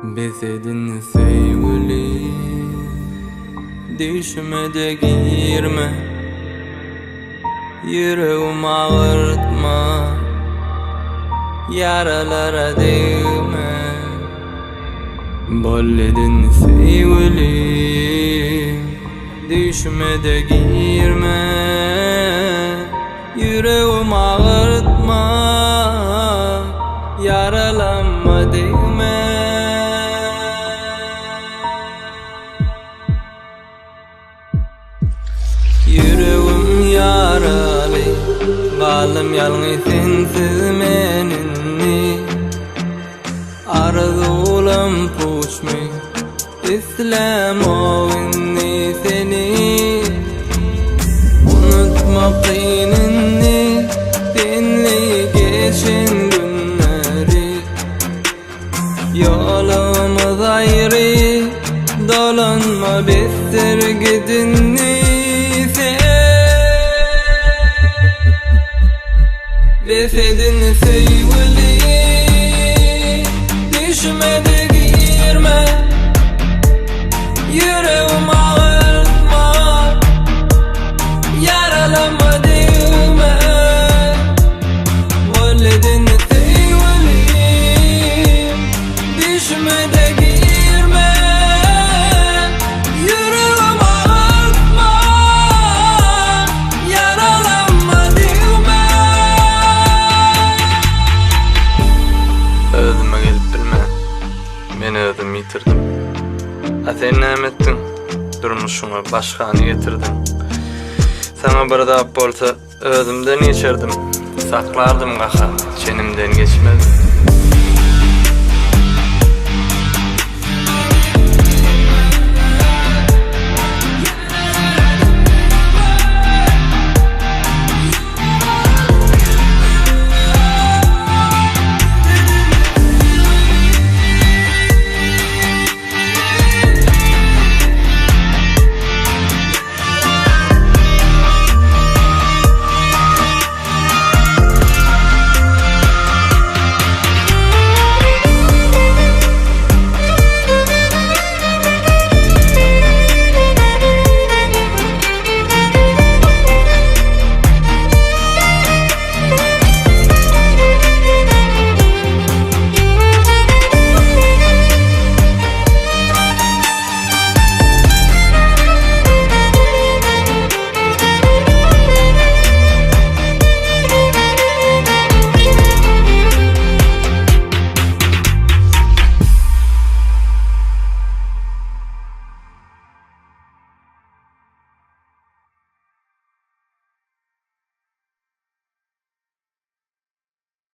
Bezedin sevgili, düşme de girme, yüreğimi ağırtma, yaralara değme. Bolledin sevgili, düşme de girme, yüreğimi ağırtma, yaralanma değme. Yüreğim yaralı, kalım yalnız sensiz menini. Arzulam puçmi, İslam ovinni seni. Unutma kıynını, senli geçen günleri. Yolumuz ayrı, dolanma bestir gidinni. Bezedin sevgili, düşme de girme, yüreğimi ağırtma, yaralanma değme. Bolledin sevgili, düşme de girme, yüreğimi ağırtma, yaralanma değme. Özüme gelip bilme, meni özüm yitirdim. Sen nämettin, durmuşuma başkany getirdin. Sana bir dap bolsa özümden geçirdim, saklardım gaha, çenimden geçmez.